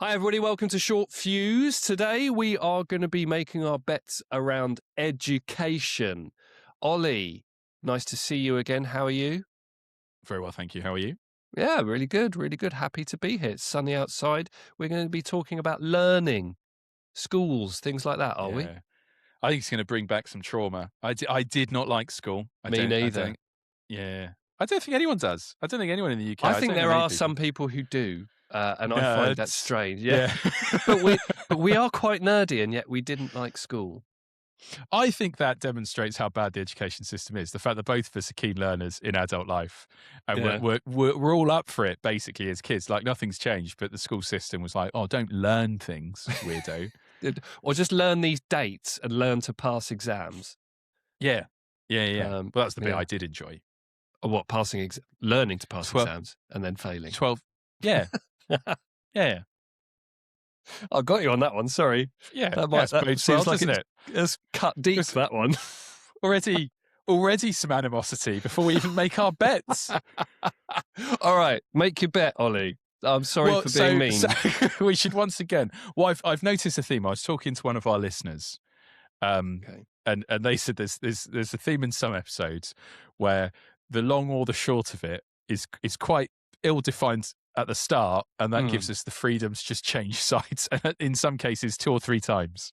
Hi, everybody. Welcome to Short Fuse. Today, we are going to be making our bets around education. Ollie, nice to see you again. How are you? Very well, thank you. How are you? Yeah, really good. Really good. Happy to be here. It's sunny outside. We're going to be talking about learning, schools, things like that, are we? Yeah. I think it's going to bring back some trauma. I did not like school. Me neither. Yeah. I don't think anyone does. I don't think anyone in the UK. I I think don't know there many are people. some people who do, and I find that Nerds. strange. Yeah. but we are quite nerdy, and yet we didn't like school. I think that demonstrates how bad the education system is. The fact that both of us are keen learners in adult life, and Yeah. we're all up for it basically as kids. Like nothing's changed, but the school system was like, "Oh, don't learn things, weirdo." Or just learn these dates and learn to pass exams. Yeah. Well, that's the bit Yeah. I did enjoy. Or what, learning to pass 12, exams and then failing. 12. Yeah. Yeah. I got you on that one. Sorry. Yeah, That bodes seems well, like doesn't it? it's cut deep, Just- that one. Already some animosity before we even make our bets. All right, make your bet, Ollie. I'm sorry for being mean. So we should once again. Well, I've noticed a theme. I was talking to one of our listeners, Okay. and they said there's a theme in some episodes where the long or the short of it is quite ill defined at the start, and that gives us the freedom to just change sides, and in some cases 2 or 3 times.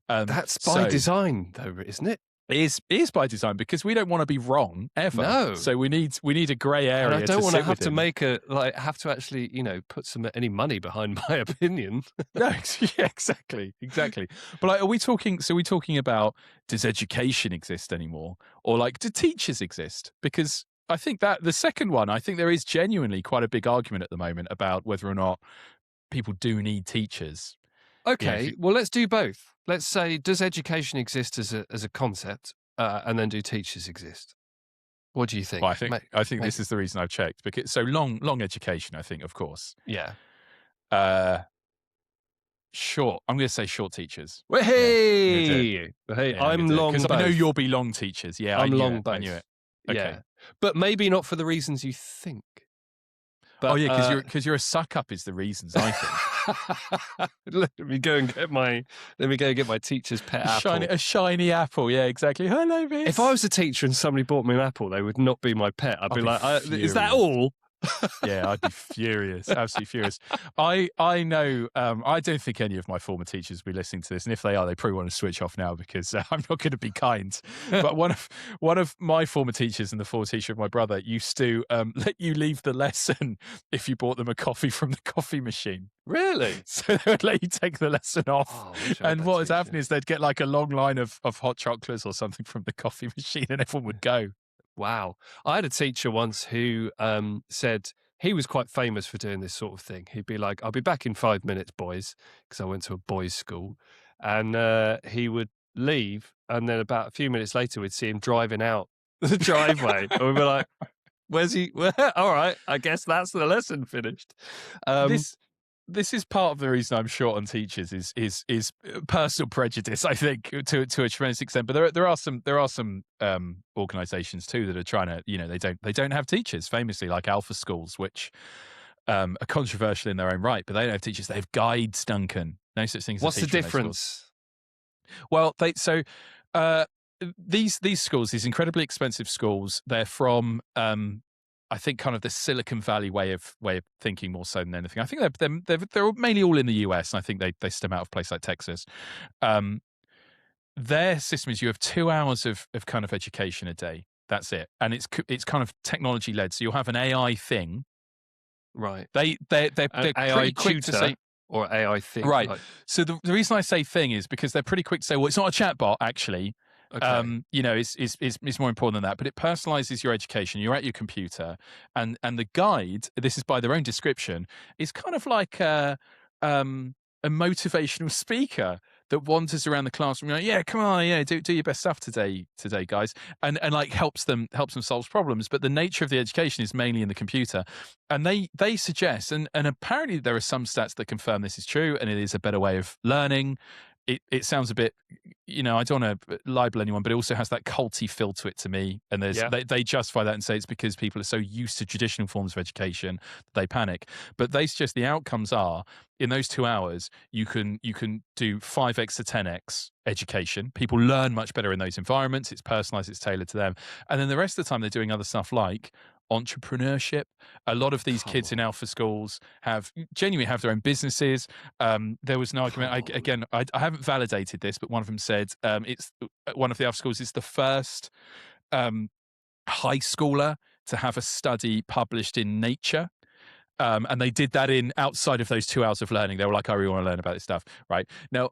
That's by design, though, isn't it? It is by design because we don't want to be wrong ever. No. So we need a grey area. And I don't want to have to within. have to actually, put any money behind my opinion. No, yeah, exactly. But like, are we talking about, does education exist anymore, or like, do teachers exist? Because I think that the second one, I think there is genuinely quite a big argument at the moment about whether or not people do need teachers. Okay, well, let's do both. Let's say, does education exist as a concept, and then do teachers exist? What do you think? Well, I think this is the reason I've checked, because so long education, I think, of course. Yeah. Short. I'm going to say short teachers. Hey, I'm long both. Because I know you'll be long teachers. Yeah, I'm long both. I knew it. Okay. Yeah, but maybe not for the reasons you think. But, because you're a suck up is the reasons, I think. Let me go and get my teacher's pet apple. A shiny apple, yeah, exactly. Hello, miss. If I was a teacher and somebody bought me an apple, they would not be my pet. I'd be like, is that all? Yeah, I'd be furious, absolutely furious. I know. I don't think any of my former teachers will be listening to this, and if they are, they probably want to switch off now because I'm not going to be kind. But one of my former teachers and the former teacher of my brother used to let you leave the lesson if you bought them a coffee from the coffee machine. Really? So they would let you take the lesson off. Oh, and what would happen is they'd get like a long line of hot chocolates or something from the coffee machine, and everyone would go. Wow. I had a teacher once who said he was quite famous for doing this sort of thing. He'd be like, I'll be back in 5 minutes, boys, because I went to a boys' school. And he would leave, and then about a few minutes later, we'd see him driving out the driveway. And we'd be like, where's he? All right, I guess that's the lesson finished. This is part of the reason I'm short on teachers is personal prejudice, I think, to a tremendous extent. But there are some organisations too that are trying to, they don't have teachers, famously, like Alpha schools, which are controversial in their own right, but they don't have teachers. They have guides, Duncan. No such thing as What's a teacher. The difference? Well, these schools, these incredibly expensive schools, they're from I think kind of the Silicon Valley way of thinking more so than anything. I think they're mainly all in the US, and I think they stem out of a place like Texas. Their system is you have 2 hours of kind of education a day. That's it, and it's kind of technology led. So you'll have an AI thing, right? They're AI pretty quick tutor to say, or AI thing, right? Like, so the reason I say thing is because they're pretty quick to say, well, it's not a chatbot actually. okay. It's more important than that, but it personalizes your education. You're at your computer, and the guide, this is by their own description, is kind of like a motivational speaker that wanders around the classroom. Like, yeah, come on, yeah, do your best stuff today, guys, and like helps them solve problems. But the nature of the education is mainly in the computer, and they suggest, and apparently there are some stats that confirm this is true, and it is a better way of learning. it sounds a bit, I don't want to libel anyone, but it also has that culty feel to it to me. And Yeah. they justify that and say it's because people are so used to traditional forms of education that they panic. But they suggest the outcomes are, in those 2 hours, you can do 5x to 10x education. People learn much better in those environments. It's personalized, it's tailored to them. And then the rest of the time they're doing other stuff like entrepreneurship. A lot of these Come kids in on. alpha schools genuinely have their own businesses. There was an argument. I haven't validated this, but one of them said it's one of the alpha schools is the first high schooler to have a study published in Nature. And they did that in outside of those 2 hours of learning. They were like, "I really want to learn about this stuff." Right now,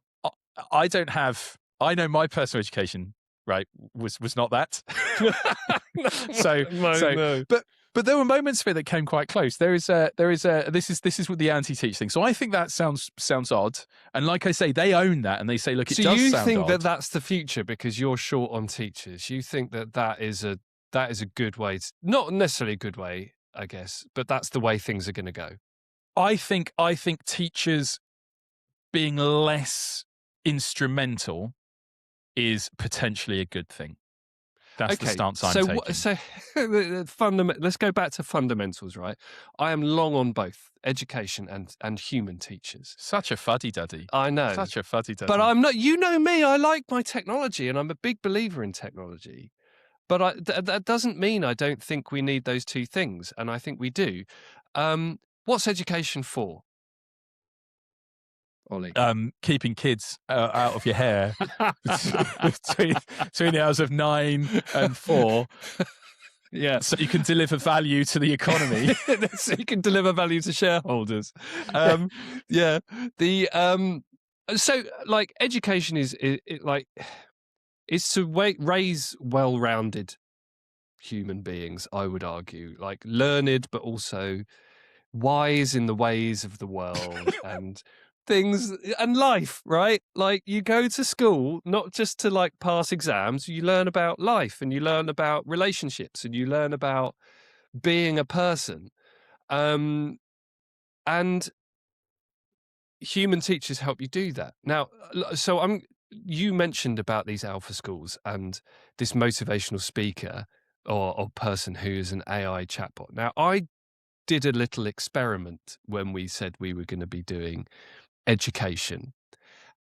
I don't have. I know my personal education, right, was not that. No. But there were moments of it that came quite close. There is a this is what the anti-teach thing. So I think that sounds odd. And like I say, they own that and they say, look, it So does you sound think odd. that that's the future because you're short on teachers? You think that that is a good way, not necessarily a good way, I guess, but that's the way things are going to go. I think teachers being less instrumental is potentially a good thing. That's the stance I'm taking. So let's go back to fundamentals, right? I am long on both education and human teachers. Such a fuddy-duddy. I know. Such a fuddy-duddy. But I'm not, you know me, I like my technology and I'm a big believer in technology. But that doesn't mean I don't think we need those two things. And I think we do. What's education for, Ollie? Keeping kids out of your hair between the hours of 9 and 4. Yeah. So you can deliver value to the economy. So you can deliver value to shareholders. Yeah. So like education is to raise well-rounded human beings, I would argue, like learned, but also wise in the ways of the world and things and life, right? Like you go to school not just to like pass exams, you learn about life and you learn about relationships and you learn about being a person. And human teachers help you do that. Now, so you mentioned about these alpha schools and this motivational speaker or person who is an AI chatbot. Now, I did a little experiment when we said we were going to be doing education,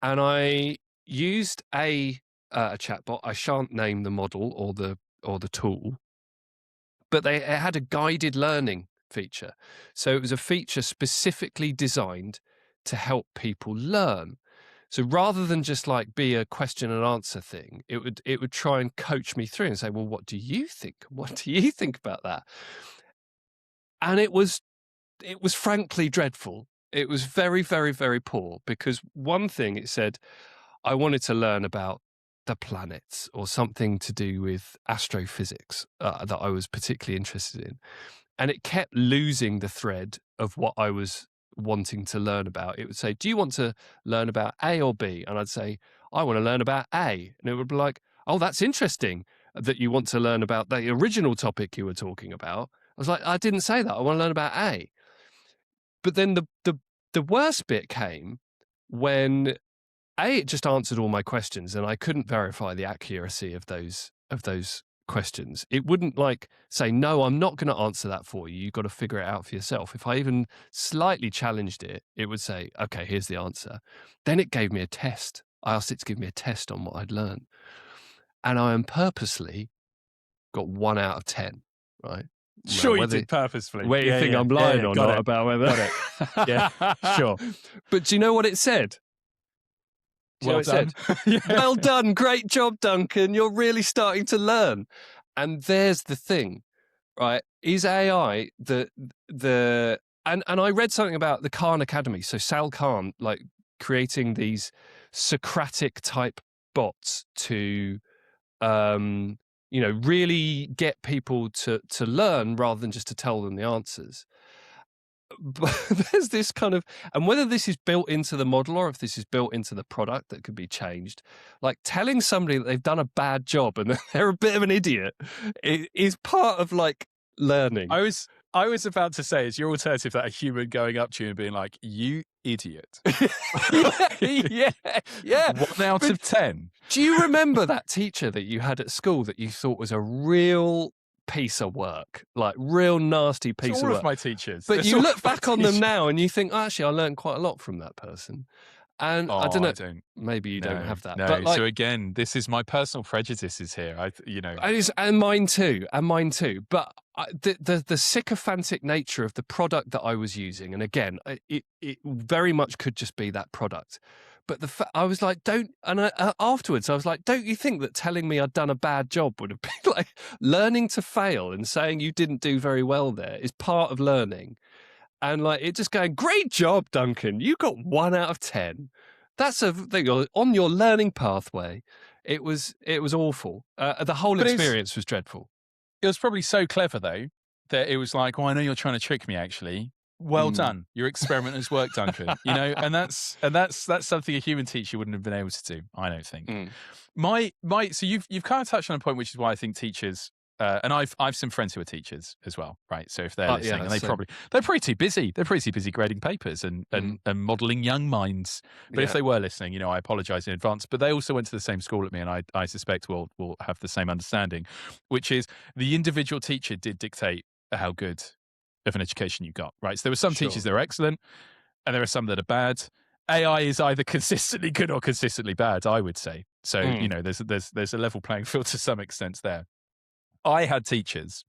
and I used a chatbot. I shan't name the model or the tool, but it had a guided learning feature. So it was a feature specifically designed to help people learn. So rather than just like be a question and answer thing, it would try and coach me through and say, well, what do you think? What do you think about that? And it was frankly dreadful. It was very, very, very poor because one thing it said, I wanted to learn about the planets or something to do with astrophysics that I was particularly interested in. And it kept losing the thread of what I was wanting to learn about. It would say, do you want to learn about A or B? And I'd say, I want to learn about A. And it would be like, oh, that's interesting that you want to learn about the original topic you were talking about. I was like, I didn't say that. I want to learn about A. But then the worst bit came when it just answered all my questions and I couldn't verify the accuracy of those questions. It wouldn't like say, no, I'm not going to answer that for you. You've got to figure it out for yourself. If I even slightly challenged it, it would say, okay, here's the answer. Then it gave me a test. I asked it to give me a test on what I'd learned. And I am purposely got 1 out of 10, right? Sure, you did purposefully. Where you think I'm lying or not about whether. Got it. Yeah, sure. But do you know what it said? Well done. Well done. Great job, Duncan. You're really starting to learn. And there's the thing, right? Is AI and I read something about the Khan Academy. So Sal Khan, like creating these Socratic type bots to really get people to learn rather than just to tell them the answers. But there's this kind of, and whether this is built into the model or if this is built into the product that could be changed, like telling somebody that they've done a bad job and they're a bit of an idiot is part of like learning. I was I was about to say, is your alternative that a human going up to you and being like, "You idiot"? Yeah, yeah. 1 out But of 10. do you remember that teacher that you had at school that you thought was a real piece of work, like real nasty It's piece of all of work? my teachers. But It's you all look of my back on them teachers. now and you think, oh, actually, I learned quite a lot from that person. And I Oh, don't I know, don't. maybe you don't No, have that, but no. like, So again, this is my personal prejudices here. and mine too, and mine too. But the sycophantic nature of the product that I was using, and again, it very much could just be that product. But I was like, afterwards, I was like, don't you think that telling me I'd done a bad job would have been like learning to fail and saying you didn't do very well there is part of learning. And like it just going, great job, Duncan. You got 1 out of 10. That's a thing on your learning pathway. It was awful. The whole But experience was dreadful. it was probably so clever though that it was like, "Well, I know you're trying to trick me. Actually, well Mm. done. Your experiment has worked, Duncan." And that's something a human teacher wouldn't have been able to do. I don't think. Mm. So you've kind of touched on a point, which is why I think teachers. And I've some friends who are teachers as well, right? So if they're listening, Yeah, and same. they're pretty busy. They're pretty busy grading papers Mm. and modelling young minds. But if Yeah. they were listening, I apologise in advance. But they also went to the same school at me, and I suspect will have the same understanding, which is the individual teacher did dictate how good of an education you got, right? So there were some teachers Sure. that are excellent, and there are some that are bad. AI is either consistently good or consistently bad, I would say. So Mm. there's a level playing field to some extent there. I had teachers.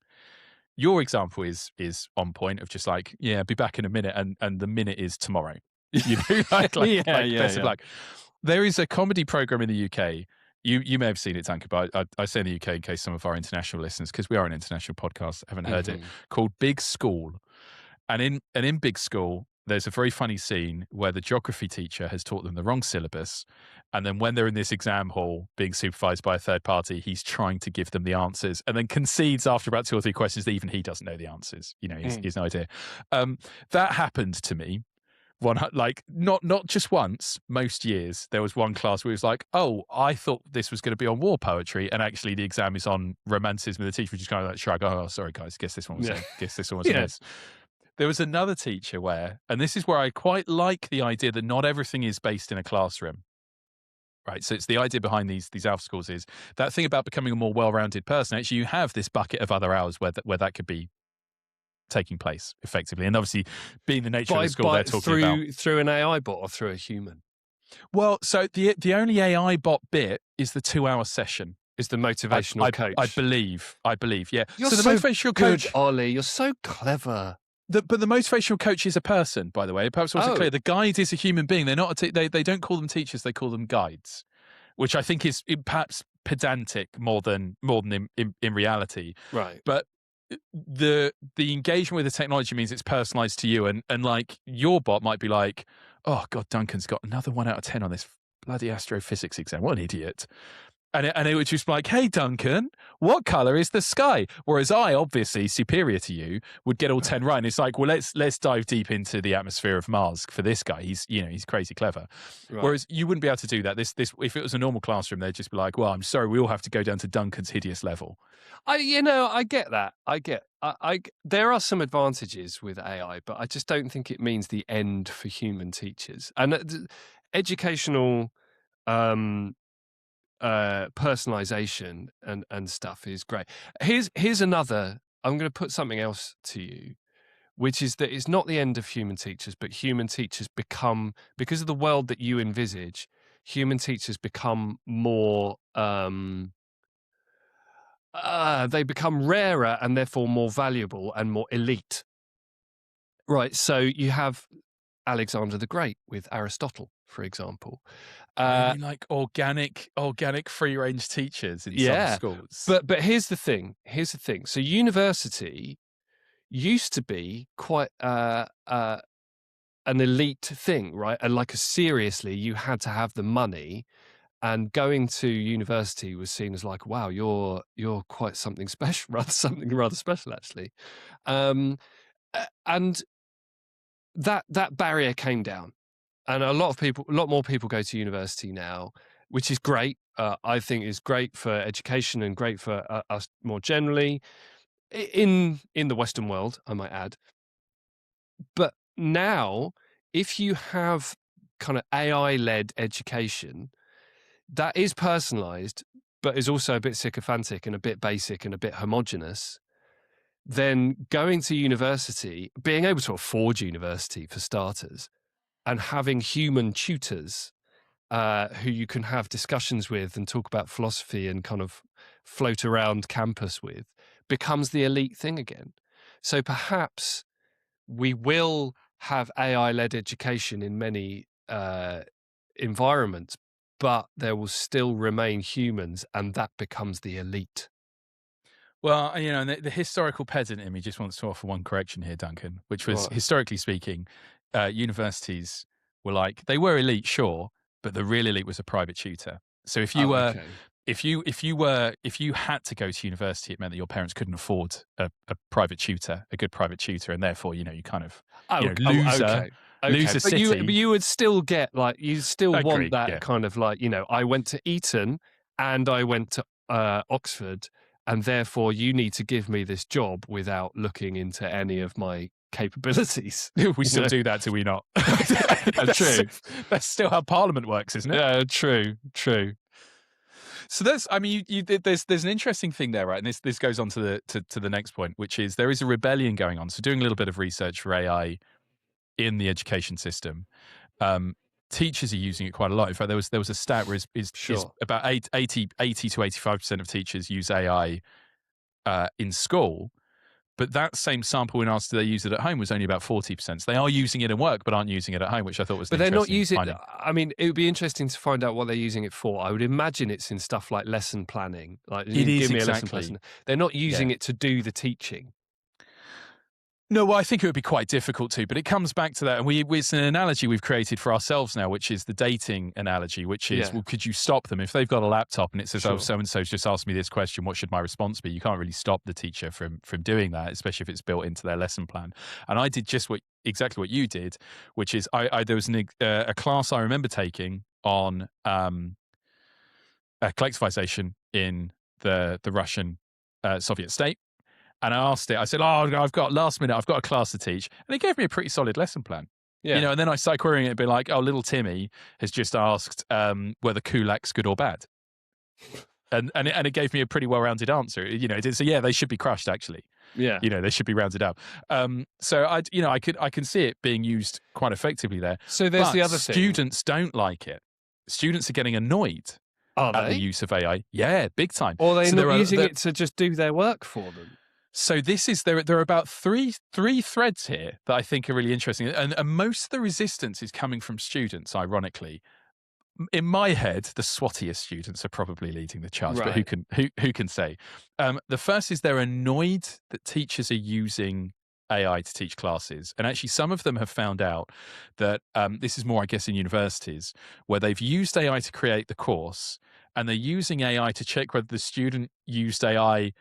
Your example is on point of just like, yeah, be back in a minute, and the minute is tomorrow. Like best of Yeah. luck. There is a comedy program in the UK. You may have seen it, Duncan, but I say in the UK in case some of our international listeners, because we are an international podcast, haven't heard it, Mhm. called Big School. And in Big School, there's a very funny scene where the geography teacher has taught them the wrong syllabus. And then when they're in this exam hall being supervised by a third party, he's trying to give them the answers and then concedes after about 2 or 3 questions that even he doesn't know the answers. He has no idea. That happened to me. Not just once, most years. There was one class where it was like, oh, I thought this was going to be on war poetry, and actually the exam is on romanticism. And the teacher was just kind of like shrug, oh, sorry guys, guess this one was Yeah. guess this one was a Yeah. miss. There was another teacher where, and this is where I quite like the idea that not everything is based in a classroom. Right. So it's the idea behind these alpha schools is that thing about becoming a more well-rounded person. Actually, you have this bucket of other hours where that could be taking place effectively. And obviously, being the nature of the school they're talking about. Through an AI bot or through a human Well, so the only AI bot bit is the 2-hour session. is the motivational coach. I believe, yeah. You're so the so motivational good, coach, Ollie. You're so clever. but the motivational coach is a person, by the way. Perhaps it wasn't Oh. clear. The guide is a human being. They're not. They don't call them teachers. They call them guides, which I think is perhaps pedantic more than in reality. Right. But the engagement with the technology means it's personalized to you, and like your bot might be like, oh God, Duncan's got another 1 out of 10 on this bloody astrophysics exam. What an idiot. And it would just be like, hey, Duncan, what color is the sky? Whereas I, obviously superior to you, would get all 10 right. And it's like, well, let's dive deep into the atmosphere of Mars for this guy. He's crazy clever. Right. Whereas you wouldn't be able to do that. This if it was a normal classroom, they'd just be like, well, I'm sorry, we all have to go down to Duncan's hideous level. I get that. There are some advantages with AI, but I just don't think it means the end for human teachers. And educational personalization and stuff is great. Here's another. I'm going to put something else to you, which is that it's not the end of human teachers, but human teachers become, because of the world that you envisage, human teachers become more. They become rarer and therefore more valuable and more elite. Right. So you have Alexander the Great with Aristotle, for example. You mean like organic free range teachers in some schools. But here's the thing. So university used to be quite an elite thing, right? And seriously, you had to have the money, and going to university was seen as like, wow, you're quite something special, something rather special actually. And that barrier came down. And a lot more people go to university now, which is great. I think is great for education and great for us more generally. in the Western world, I might add. But now, if you have kind of AI-led education that is personalized, but is also a bit sycophantic and a bit basic and a bit homogenous, then going to university, being able to afford university for starters, and having human tutors who you can have discussions with and talk about philosophy and kind of float around campus with becomes the elite thing again. So perhaps we will have AI-led education in many environments, but there will still remain humans, and that becomes the elite. Well, you know, the historical pedant in me just wants to offer one correction here, Duncan, which was, Right. historically speaking, universities were like, they were elite, sure, but the real elite was a private tutor. So if you Oh, were, okay. if you had to go to university, it meant that your parents couldn't afford a private tutor, a good private tutor, and therefore, you know, you kind of, you know, Okay. lose Okay. a But city. you would still get like, you still I want agree, that yeah. kind of like, you know, I went to Eton and I went to Oxford, and therefore you need to give me this job without looking into any of my capabilities. We You still know? do that, do we not? True. That's still how Parliament works, isn't it? Yeah, true, true. So that's, I mean, there's an interesting thing there, right? And this goes on to the next point, which is there is a rebellion going on. So doing a little bit of research for AI in the education system, um, teachers are using it quite a lot. In fact, there was a stat where is Sure. about 80 to 85% of teachers use AI in school. But that same sample, when asked do they use it at home, was only about 40%. So they are using it in work, but aren't using it at home, which I thought was an But they're not interesting using. finding. I mean, it would be interesting to find out what they're using it for. I would imagine it's in stuff like lesson planning. Like, It is give me a lesson exactly, plan. They're not yeah. using it to do the teaching. No, well, I think it would be quite difficult to, but it comes back to that. And it's an analogy we've created for ourselves now, which is the dating analogy, which is, Yeah, well, could you stop them? If they've got a laptop and it says, oh, sure. so-and-so's just asked me this question, what should my response be? You can't really stop the teacher from doing that, especially if it's built into their lesson plan. And I did just exactly what you did, which is there was a class I remember taking on collectivization in the Russian Soviet state. And I asked it, I said, I've got a class to teach. And it gave me a pretty solid lesson plan. Yeah. You know, and then I started querying it and be like, oh, little Timmy has just asked whether kulak's good or bad. And it gave me a pretty well-rounded answer. You know, it did say, yeah, they should be crushed, actually. Yeah. You know, they should be rounded up. So I can see it being used quite effectively there. So there's but the other thing. Students don't like it. Students are getting annoyed Are at the they? use of AI. Yeah, big time. Or are they So not using it to just do their work for them? So this is there are about three threads here that I think are really interesting, and most of the resistance is coming from students. Ironically, in my head, the swottiest students are probably leading the charge, but Right. who can say? The first is they're annoyed that teachers are using AI to teach classes, and actually some of them have found out that this is more, I guess, in universities where they've used AI to create the course, and they're using AI to check whether the student used AI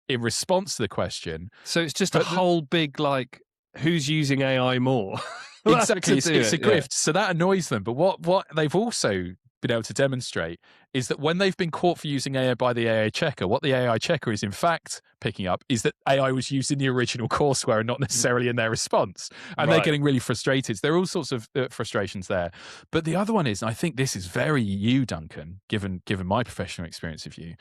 in response to the question. So it's just a But whole big like, who's using AI more? exactly, To do it's a it, yeah. grift. So that annoys them. But what they've also been able to demonstrate is that when they've been caught for using AI by the AI checker, what the AI checker is in fact picking up is that AI was used in the original courseware and not necessarily in their response. And they're Right. getting really frustrated. There are all sorts of frustrations there. But the other one is, and I think this is very you, Duncan, given my professional experience of you,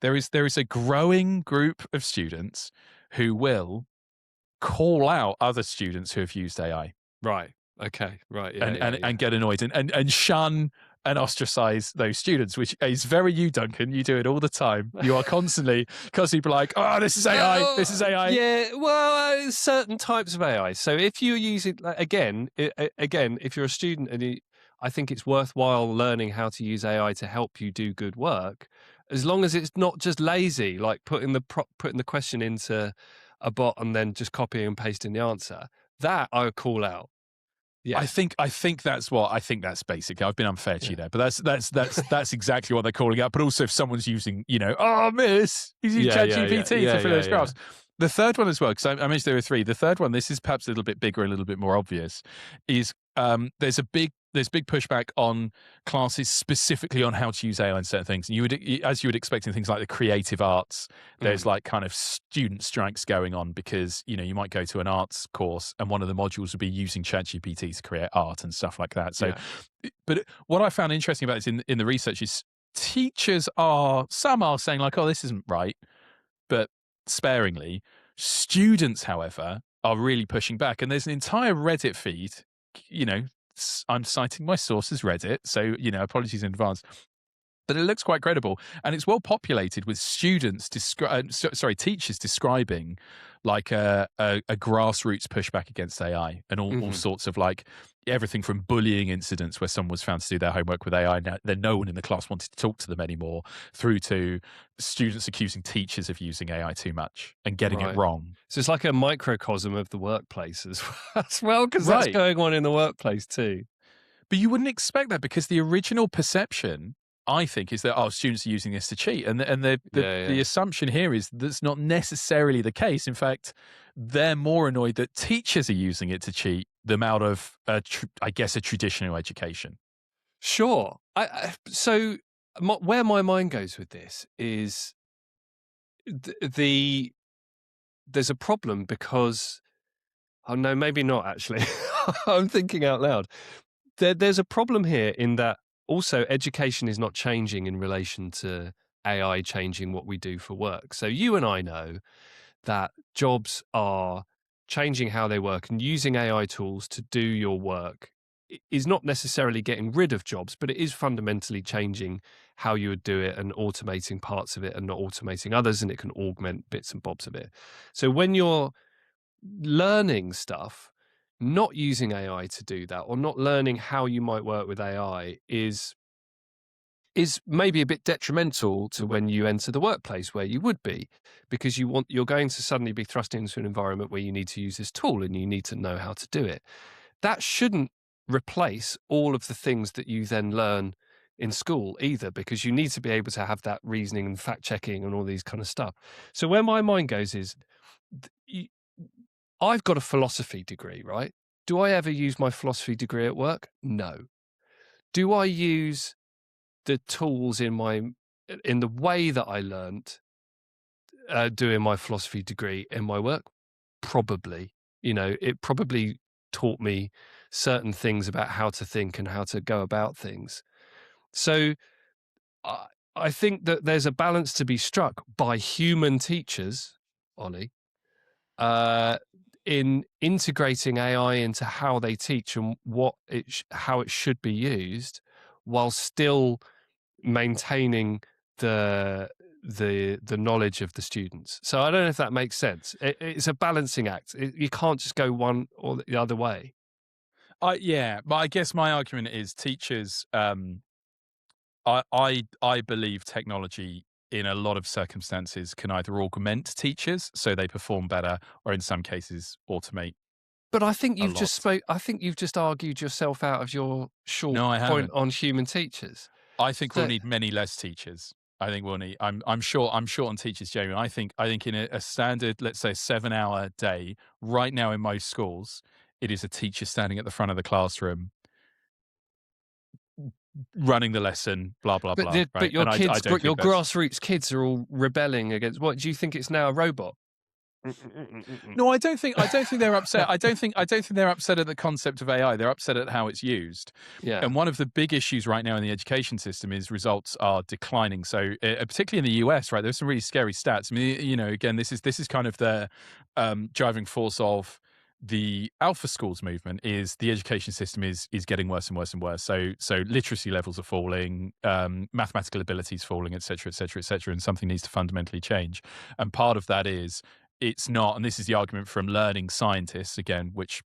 there is a growing group of students who will call out other students who have used AI. Right. Okay. Right. Yeah. And get annoyed and shun and ostracize those students, which is very you, Duncan. You do it all the time. You are constantly like, oh, this is AI. This is AI. Yeah. Well, certain types of AI. So if you're using, like, again, if you're a student and I think it's worthwhile learning how to use AI to help you do good work, as long as it's not just lazy, like putting the question into a bot and then just copying and pasting the answer. That I would call out. Yeah. I think that's basically. I've been unfair to you there, but that's exactly what they're calling out. But also, if someone's using, oh, miss, he's using ChatGPT to fill those graphs. The third one as well, because I mentioned there were three. The third one, this is perhaps a little bit bigger, a little bit more obvious, is there's a big there's big pushback on classes specifically on how to use AI in certain things. And as you would expect in things like the creative arts, there's like kind of student strikes going on because, you might go to an arts course and one of the modules would be using ChatGPT to create art and stuff like that. So, Yeah. but what I found interesting about this in the research is some are saying like, oh, this isn't right, but sparingly. Students, however, are really pushing back. And there's an entire Reddit feed, I'm citing my source as Reddit, so, apologies in advance. But it looks quite credible, and it's well populated with students, teachers describing like a grassroots pushback against AI and all sorts of like everything from bullying incidents where someone was found to do their homework with AI, and then no one in the class wanted to talk to them anymore, through to students accusing teachers of using AI too much and getting it wrong. So it's like a microcosm of the workplace as well, because that's Right. going on in the workplace too. But you wouldn't expect that because the original perception, I think, is that students are using this to cheat, and the assumption here is that's not necessarily the case. In fact, they're more annoyed that teachers are using it to cheat them out of, I guess, a traditional education. Sure. Where my mind goes with this is there's a problem because, oh no, maybe not actually. I'm thinking out loud. There's a problem here in that also education is not changing in relation to AI changing what we do for work. So you and I know that jobs are changing how they work, and using AI tools to do your work is not necessarily getting rid of jobs, but it is fundamentally changing how you would do it and automating parts of it and not automating others, and it can augment bits and bobs of it. So when you're learning stuff, not using AI to do that, or not learning how you might work with AI is maybe a bit detrimental to when you enter the workplace where you would be, because you're going to suddenly be thrust into an environment where you need to use this tool and you need to know how to do it. That shouldn't replace all of the things that you then learn in school either, because you need to be able to have that reasoning and fact checking and all these kind of stuff. So where my mind goes is, I've got a philosophy degree, right? Do I ever use my philosophy degree at work? No. Do I use the tools in the way that I learned doing my philosophy degree in my work? Probably. It probably taught me certain things about how to think and how to go about things. So I think that there's a balance to be struck by human teachers, Ollie, in integrating AI into how they teach and how it should be used, while still maintaining the knowledge of the students. So I don't know if that makes sense. It's a balancing act. You can't just go one or the other way. Yeah, but I guess my argument is teachers. I believe technology in a lot of circumstances can either augment teachers so they perform better, or in some cases automate. But I think A you've lot. I think you've just argued yourself out of your short No, I point haven't. on human teachers. I think we'll So, need many less teachers. I think we'll need. I'm short on teachers, Jamie. I think in a standard, let's say, 7-hour day right now in most schools, it is a teacher standing at the front of the classroom, running the lesson, blah blah blah. but Right, your and I kids, don't your think that's. grassroots kids are all rebelling against. What do you think? It's now a robot? No, I don't think they're upset. I don't think they're upset at the concept of AI. They're upset at how it's used. Yeah. And one of the big issues right now in the education system is results are declining. So, particularly in the US, right, there's some really scary stats. I mean, again, this is kind of the driving force of the alpha schools movement. Is the education system is getting worse and worse and worse. So literacy levels are falling, mathematical abilities falling, et cetera, et cetera, et cetera, and something needs to fundamentally change. And part of that is, it's not, and this is the argument from learning scientists, again, which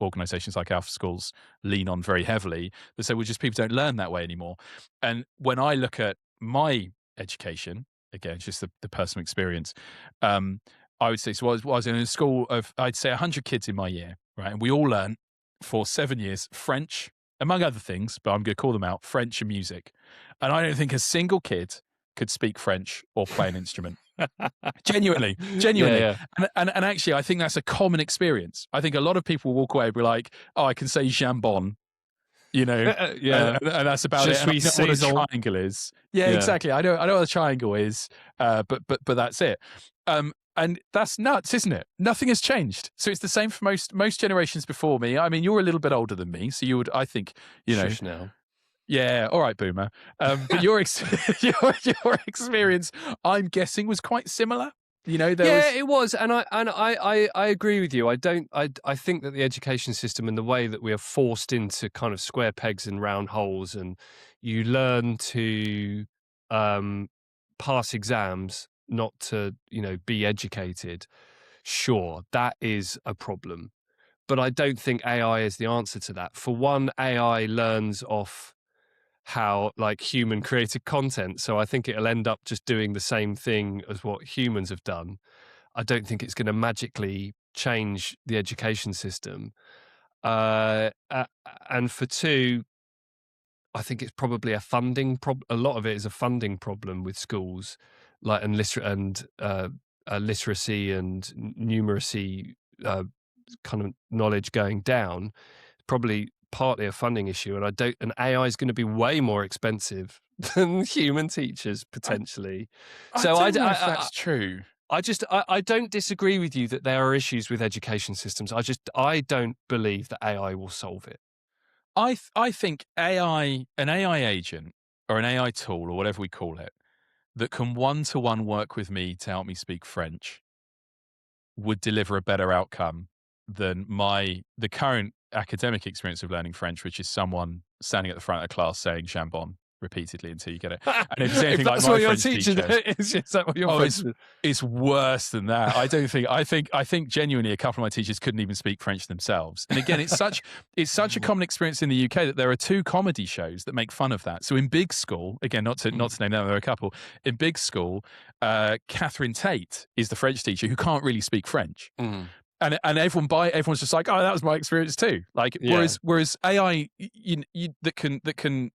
organizations like Alpha Schools lean on very heavily, that say, well, just people don't learn that way anymore. And when I look at my education, again, it's just the personal experience, I would say, so I was in a school of, I'd say, 100 kids in my year, right? And we all learned for 7 years French, among other things, but I'm going to call them out, French and music. And I don't think a single kid could speak French or play an instrument. Genuinely. Yeah. And actually, I think that's a common experience. I think a lot of people walk away and be like, oh, I can say jambon, you know, Yeah. and that's about Je it. And I suis know what a saison. triangle is. Yeah, Yeah. exactly. I know what a triangle is, but that's it. And that's nuts, isn't it? Nothing has changed. So it's the same for most generations before me. I mean, you're a little bit older than me, so you would, I think, you know, Shush now. yeah, all right, boomer. But your your experience, I'm guessing, was quite similar. You know, there Yeah, was. it was, and I agree with you. I think that the education system and the way that we are forced into kind of square pegs and round holes, and you learn to um, pass exams, not to be educated. Sure, that is a problem, but I don't think AI is the answer to that. For one, AI learns off how like human created content, so I think it'll end up just doing the same thing as what humans have done. I don't think it's going to magically change the education system. And for two, I think it's probably a funding problem. A lot of it is a funding problem with schools, like literacy and numeracy kind of knowledge going down. Probably partly a funding issue, and AI is going to be way more expensive than human teachers I, potentially. I So don't know if that's true. I don't disagree with you that there are issues with education systems. I don't believe that AI will solve it. I think an AI agent or an AI tool or whatever we call it, that can one-to-one work with me to help me speak French would deliver a better outcome than the current academic experience of learning French, which is someone standing at the front of the class saying "jambon" repeatedly until you get it. And if it's If anything like that's my what your French teacher teacher, is that what your oh, French? it's worse than that. I don't think. I think genuinely, a couple of my teachers couldn't even speak French themselves. And again, it's such a common experience in the UK that there are two comedy shows that make fun of that. So in Big School, again, not to name them, there are a couple. In Big School, Catherine Tate is the French teacher who can't really speak French. Mm. And everyone's just like, oh, that was my experience too. Like, Yeah. whereas AI that can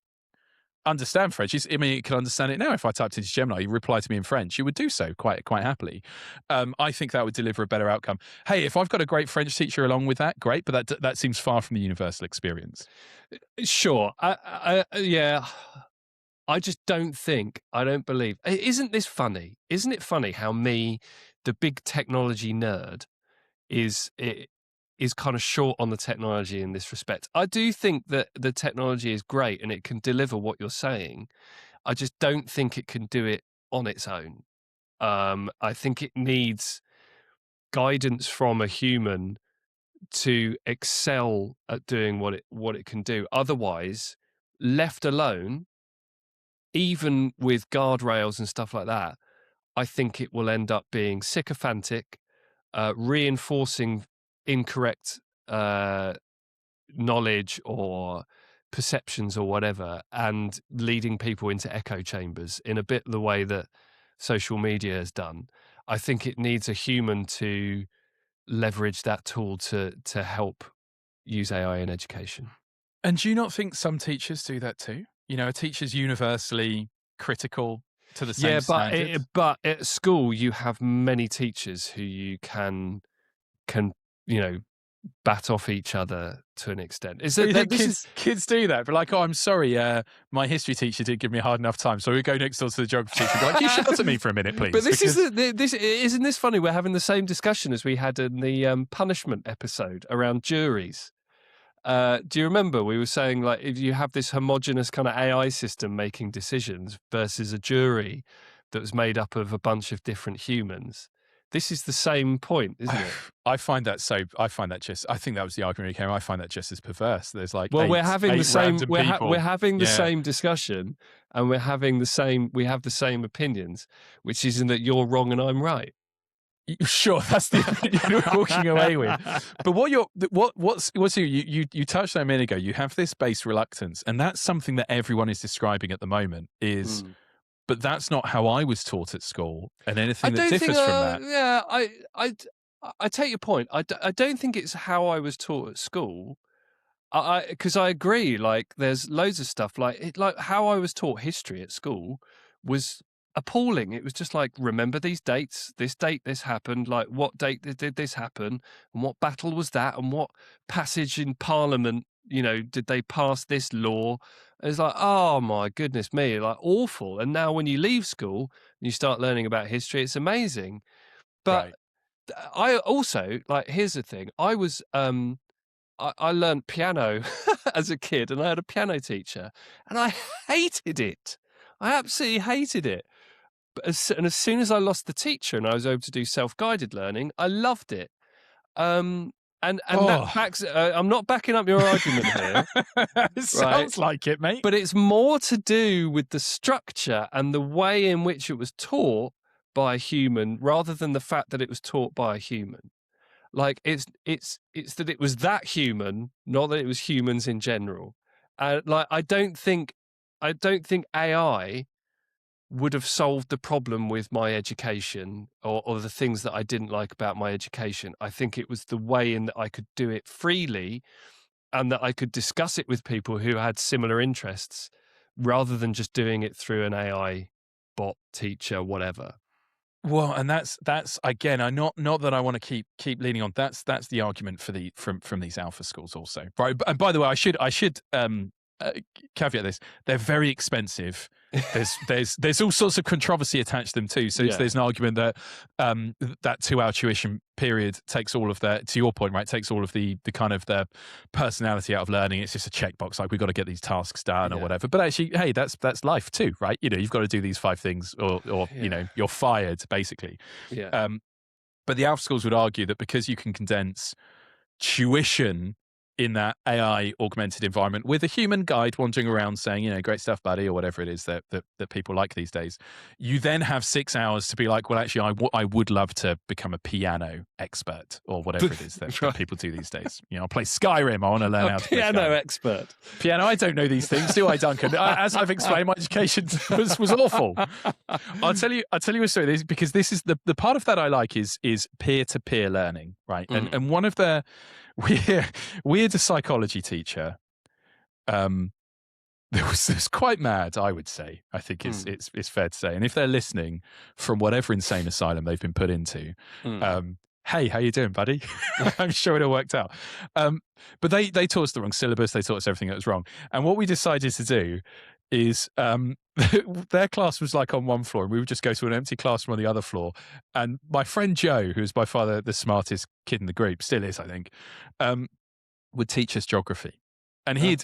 understand French. I mean, it can understand it now. If I typed into Gemini, you reply to me in French, you would do so quite happily. I think that would deliver a better outcome. Hey, if I've got a great French teacher along with that, great. But that seems far from the universal experience. Sure. Yeah. I just don't think. I don't believe. Isn't this funny? Isn't it funny how me, the big technology nerd, is kind of short on the technology in this respect. I do think that the technology is great and it can deliver what you're saying. I just don't think it can do it on its own. I think it needs guidance from a human to excel at doing what it can do. Otherwise, left alone, even with guardrails and stuff like that, I think it will end up being sycophantic, reinforcing incorrect knowledge or perceptions or whatever, and leading people into echo chambers in a bit the way that social media has done. I think it needs a human to leverage that tool to help use AI in education. And do you not think some teachers do that too? You know, are teachers universally critical to the same Yeah, standard? but at school you have many teachers who you can you know bat off each other to an extent. Is But you that think this is kids do that? But like, oh, I'm sorry, my history teacher didn't give me a hard enough time, so we go next door to the geography teacher and be like, "You shout at me for a minute, please." But this because... is this isn't this funny? We're having the same discussion as we had in the punishment episode around juries. Do you remember we were saying like if you have this homogenous kind of AI system making decisions versus a jury that was made up of a bunch of different humans, this is the same point, isn't it? I find that just. I think that was the argument he came. I find that just as perverse. There's like Well, we're eight having the same random people. we're having the Yeah. same discussion, and we have the same opinions, which is in that you're wrong and I'm right. Sure, that's the opinion we're walking away with. But what's you touched on a minute ago. You have this base reluctance, and that's something that everyone is describing at the moment. Mm. But that's not how I was taught at school, and I anything that don't think. differs from that. Yeah, I take your point. I don't think it's how I was taught at school. Because I agree. Like, there's loads of stuff. Like how I was taught history at school was appalling. It was just like, remember these dates. This date, this happened. Like, what date did this happen? And what battle was that? And what passage in Parliament did they pass this law? It's like, oh my goodness me, like awful. And now when you leave school and you start learning about history, it's amazing. But Right. I also, like, here's the thing. I learned piano as a kid, and I had a piano teacher, and I hated it. I absolutely hated it. But as soon as I lost the teacher and I was able to do self-guided learning, I loved it. Um, and that Oh, backs. I'm not backing up your argument here, it right? sounds like it, mate. But it's more to do with the structure and the way in which it was taught by a human, rather than the fact that it was taught by a human. Like it's that it was that human, not that it was humans in general. Like I don't think AI would have solved the problem with my education, or the things that I didn't like about my education. I think it was the way in that I could do it freely and that I could discuss it with people who had similar interests, rather than just doing it through an AI bot, teacher, whatever. Well, and that's again, I not that I want to keep leaning on. That's the argument for from these alpha schools also. Right. And by the way, I should caveat this. They're very expensive. There's all sorts of controversy attached to them too. So Yeah. there's an argument that that 2-hour tuition period takes all of the, to your point, right, takes all of the kind of the personality out of learning. It's just a checkbox, like we've got to get these tasks done or whatever. But actually, hey, that's life too, right? You've got to do these 5 things, or you're fired basically. Yeah. But the alpha schools would argue that because you can condense tuition in that AI augmented environment with a human guide wandering around saying, great stuff, buddy, or whatever it is that people like these days, you then have 6 hours to be like, well, actually, I would love to become a piano expert, or whatever it is that people do these days. I'll play Skyrim. I want to learn how to play piano Skyrim. expert. Piano, I don't know these things, do I, Duncan? As I've explained, my education was awful. I'll tell you a story, because this is the part of that I like is peer-to-peer learning, right? And one of the we had a psychology teacher that was quite mad, I would say. I think it's fair to say. And if they're listening from whatever insane asylum they've been put into, hey, how you doing, buddy? I'm sure it all worked out. But they taught us the wrong syllabus. They taught us everything that was wrong. And what we decided to do is their class was like on one floor, and we would just go to an empty classroom on the other floor. And my friend Joe, who was by far the smartest kid in the group, still is, I think, would teach us geography. And he'd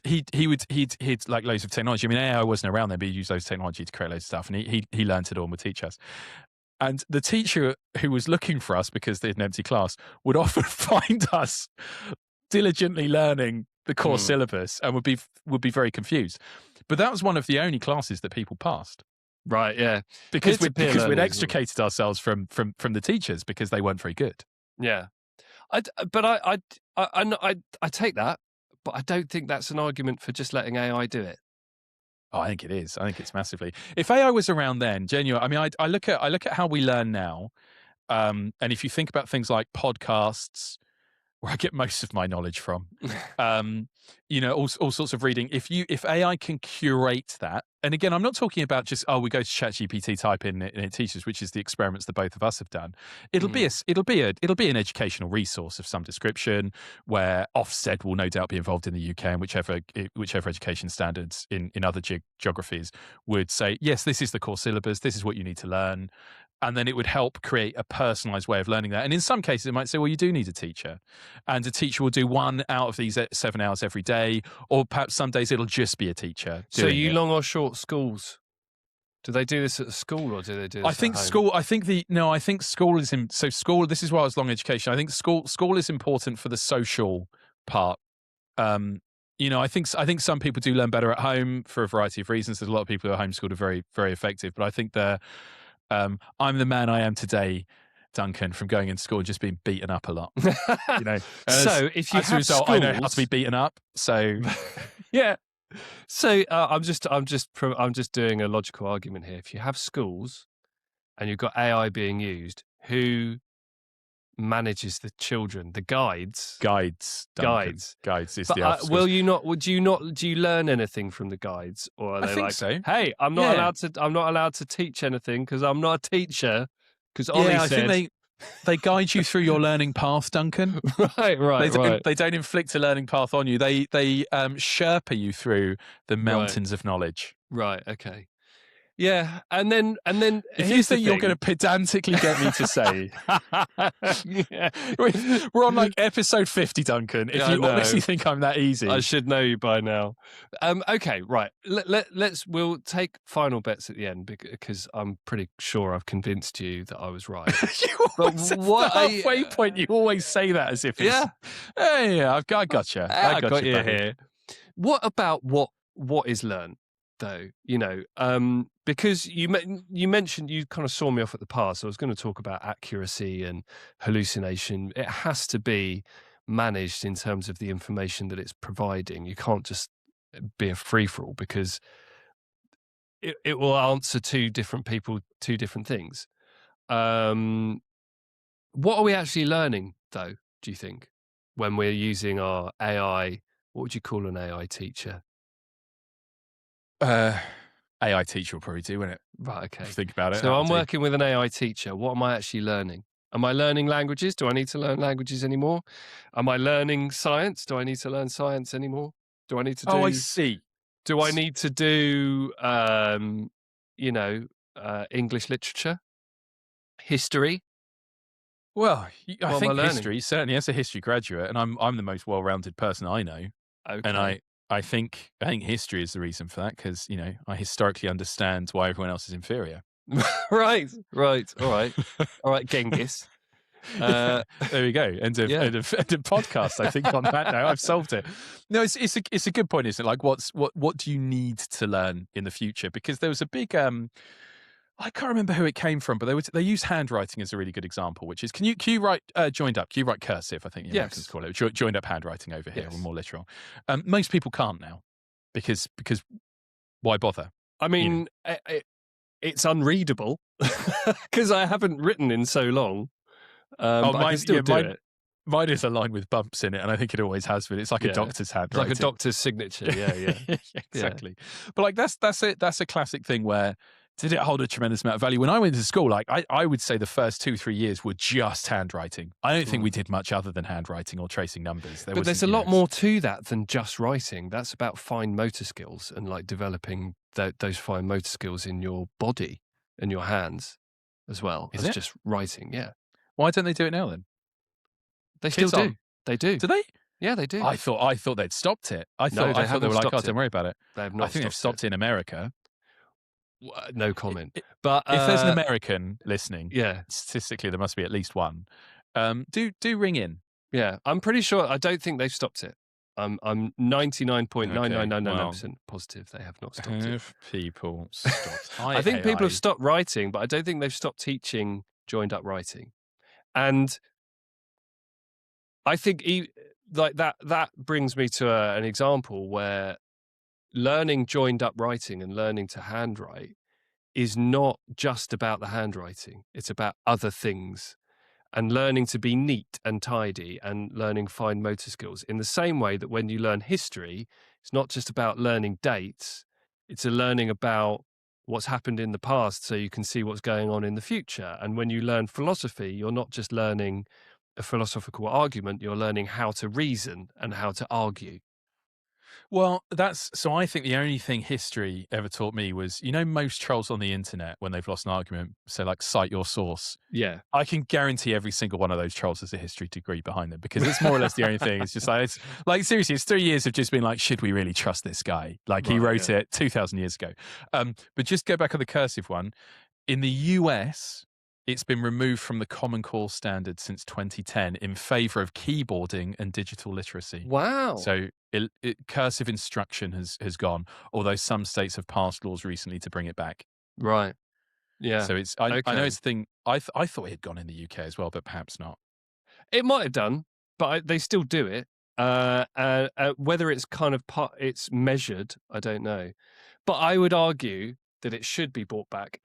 like loads of technology. I mean, AI wasn't around then, but he used those technology to create loads of stuff. And he learned it all and would teach us. And the teacher who was looking for us, because they had an empty class, would often find us diligently learning the core syllabus, and would be very confused. But that was one of the only classes that people passed. Right, yeah. Because we'd extricated ourselves from the teachers because they weren't very good. Yeah. I take that, but I don't think that's an argument for just letting AI do it. Oh, I think it is. I think it's massively. If AI was around then, genuine. I mean, I look at how we learn now, and if you think about things like podcasts, where I get most of my knowledge from, all sorts of reading. If AI can curate that, and again, I'm not talking about just we go to ChatGPT, type in and it teaches, which is the experiments that both of us have done. It'll be an educational resource of some description, where Ofsted will no doubt be involved in the UK, and whichever education standards in other geographies would say, yes, this is the core syllabus, this is what you need to learn. And then it would help create a personalized way of learning that. And in some cases, it might say, well, you do need a teacher. And a teacher will do 1 out of these 7 hours every day. Or perhaps some days it'll just be a teacher. So long or short schools? Do they do this at the school, or do they do this I think at home? school, I think school is in, so school, this is why I was long education. I think school is important for the social part. I think some people do learn better at home for a variety of reasons. There's a lot of people who are homeschooled are very, very effective. But I think I'm the man I am today, Duncan, from going into school and just being beaten up a lot. So if you as a result, I know how to be beaten up. So yeah. So I'm just doing a logical argument here. If you have schools and you've got AI being used, who manages the children? The guides. Guides is but, the alpha will you not? Do you learn anything from the guides, or are they think so. Hey, I'm not allowed to teach anything because I'm not a teacher. Because Ollie said They guide you through your learning path, Duncan. Right. They don't inflict a learning path on you. They Sherpa you through the Right. mountains of knowledge. Right. Okay. Yeah, and then If you here's the think you're going thing. to pedantically get me to say, Yeah. we're on like episode 50, Duncan. If Yeah, I you know. honestly think I'm that easy, I should know you by now. Okay, right. We'll take final bets at the end because I'm pretty sure I've convinced you that I was right. you always, at the halfway point, you always say that as if it's, Yeah. Yeah, I got you. I got you buddy. here. What about what is learned though? Because you mentioned, you kind of saw me off at the pass. I was going to talk about accuracy and hallucination. It has to be managed in terms of the information that it's providing. You can't just be a free for all, because it will answer two different people two different things. What are we actually learning though, do you think, when we're using our AI? What would you call an AI teacher? AI teacher will probably do, wouldn't it? Right, okay. Think about it. So I'm working with an AI teacher. What am I actually learning? Am I learning languages? Do I need to learn languages anymore? Am I learning science? Do I need to learn science anymore? Do I need to do... Oh, I see. Do I need to do, English literature? History? Well, I What am think I learning? history, certainly as a history graduate, and I'm the most well-rounded person I know. Okay. And I think history is the reason for that, because I historically understand why everyone else is inferior. Right. All right, Genghis. There we go. End of podcast. I think on that now I've solved it. No, it's a good point, isn't it? Like, what do you need to learn in the future? Because there was a big I can't remember who it came from, but they use handwriting as a really good example, which is, can you write joined up? Can you write cursive? I think the Americans call it joined up handwriting over here. Yes. We're more literal. Most people can't now, because why bother? I mean, it's unreadable because I haven't written in so long. But I can still do it. Mine is a line with bumps in it, and I think it always has been. It's like a doctor's handwriting. It's like a doctor's signature. Yeah. Exactly. Yeah. But like that's a classic thing where, did it hold a tremendous amount of value? When I went to school, like I would say the first 2-3 years were just handwriting. I don't think we did much other than handwriting or tracing numbers. But there's a lot more to that than just writing. That's about fine motor skills and like developing those fine motor skills in your body and your hands as well as just writing. Yeah. Why don't they do it now then? They still do. They do. Do they? Yeah, they do. I thought they'd stopped it. I thought they were like, oh, don't worry about it. They have not. I think they've stopped it in America. No comment. But if there's an American listening, yeah, statistically there must be at least one. Do ring in. Yeah, I'm pretty sure. I don't think they've stopped it. I'm 99.9999% positive they have not stopped it. Have people stopped? I think people have stopped writing, but I don't think they've stopped teaching joined up writing. And I think like that brings me to an example where learning joined up writing and learning to handwrite is not just about the handwriting. It's about other things, and learning to be neat and tidy and learning fine motor skills in the same way that when you learn history, it's not just about learning dates. It's a learning about what's happened in the past so you can see what's going on in the future. And when you learn philosophy, you're not just learning a philosophical argument, you're learning how to reason and how to argue. Well, so I think the only thing history ever taught me was, most trolls on the internet, when they've lost an argument, say like, cite your source. Yeah. I can guarantee every single one of those trolls has a history degree behind them, because it's more or less the only thing. It's just like seriously, it's 3 years of just being like, should we really trust this guy? Like, he wrote it 2,000 years ago. But just go back on the cursive one. In the US, it's been removed from the Common Core standard since 2010 in favor of keyboarding and digital literacy. Wow. So cursive instruction has gone, although some states have passed laws recently to bring it back. Right. Yeah. So I know it's a thing. I thought it had gone in the UK as well, but perhaps not. It might have done, but they still do it. Whether it's kind of it's measured, I don't know. But I would argue that it should be brought back.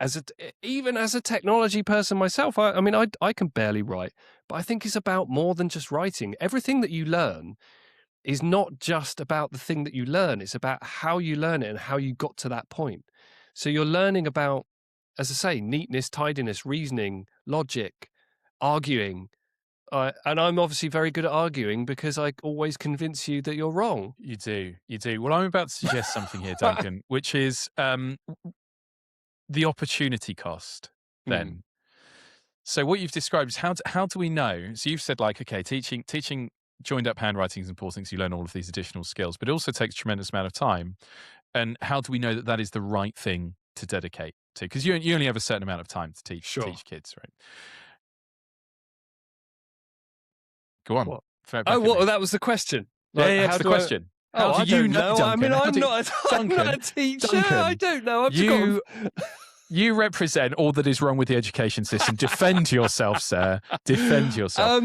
Even as a technology person myself, I mean, I can barely write, but I think it's about more than just writing. Everything that you learn is not just about the thing that you learn. It's about how you learn it and how you got to that point. So you're learning about, as I say, neatness, tidiness, reasoning, logic, arguing. And I'm obviously very good at arguing because I always convince you that you're wrong. You do. You do. Well, I'm about to suggest something here, Duncan, which is the opportunity cost Mm, then. So what you've described is how do we know? So you've said like, okay, teaching joined up handwriting is important, so you learn all of these additional skills, but it also takes a tremendous amount of time. And how do we know that that is the right thing to dedicate to? Because you only have a certain amount of time to sure. teach kids, right? Go on, What? throw it Oh, back at well, me. that was the question. Yeah, Like, yeah, it's how the do I? question. Oh, How do I you don't know, know. I mean, Duncan? I'm not. I'm not a Duncan, teacher. I Duncan, don't know. I've just you got. you represent all that is wrong with the education system. Defend yourself, sir. Defend yourself.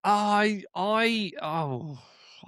Oh,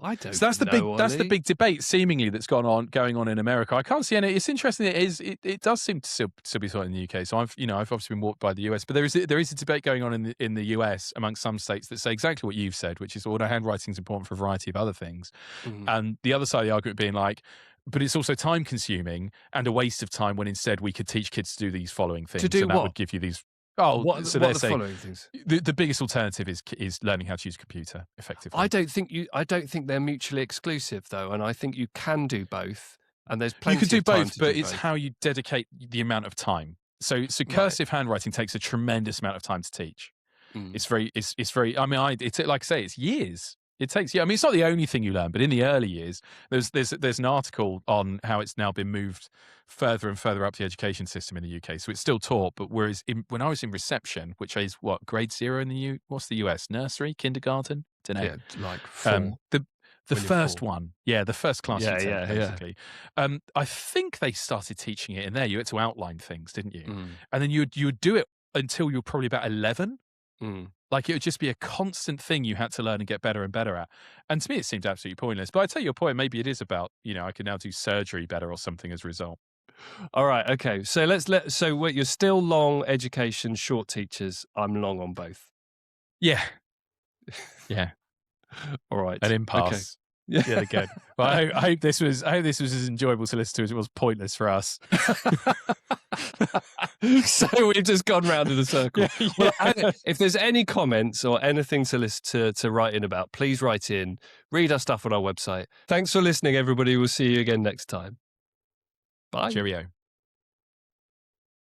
I don't So know, that's the Ollie. big debate seemingly that's going on in America. I can't see any. It's interesting. It does seem to still be sort in the UK. So I've obviously been walked by the US, but there is a debate going on in the US amongst some states that say exactly what you've said, which is well, handwriting is important for a variety of other things, Mm. and the other side of the argument being like, but it's also time consuming and a waste of time when instead we could teach kids to do these following To things, do and that what? would give you these. Oh, so What they're are the saying following things? the biggest alternative is learning how to use a computer effectively. I don't think they're mutually exclusive though, and I think you can do both. And there's You could plenty do of time both, to but do it's both. how you dedicate the amount of time. So Right. cursive handwriting takes a tremendous amount of time to teach. Mm. It's very. I mean, it's like I say, it's years. It takes. Yeah, I mean, it's not the only thing you learn, but in the early years, there's an article on how it's now been moved further and further up the education system in the UK. So it's still taught, but whereas when I was in reception, which is what grade 0 in the what's the US nursery, kindergarten, don't know. Yeah, like 4 The when you're first 4. one, yeah, the first class you Yeah, take, yeah, yeah. basically. I think they started teaching it in there. You had to outline things, didn't you? Mm. And then you'd do it until you were probably about 11. Mm. Like, it would just be a constant thing you had to learn and get better and better at. And to me, it seemed absolutely pointless. But I take your point. Maybe it is about, I can now do surgery better or something as a result. All right. Okay. So so wait, you're still long education, short teachers. I'm long on both. Yeah. Yeah. All right. An Okay. impasse. Yet again. Well, I hope this was as enjoyable to listen to as it was pointless for us. So we've just gone round in a circle. Yeah, Well, yeah. if there's any comments or anything to listen to write in about, please write in. Read our stuff on our website. Thanks for listening, everybody. We'll see you again next time. Bye. Cheerio.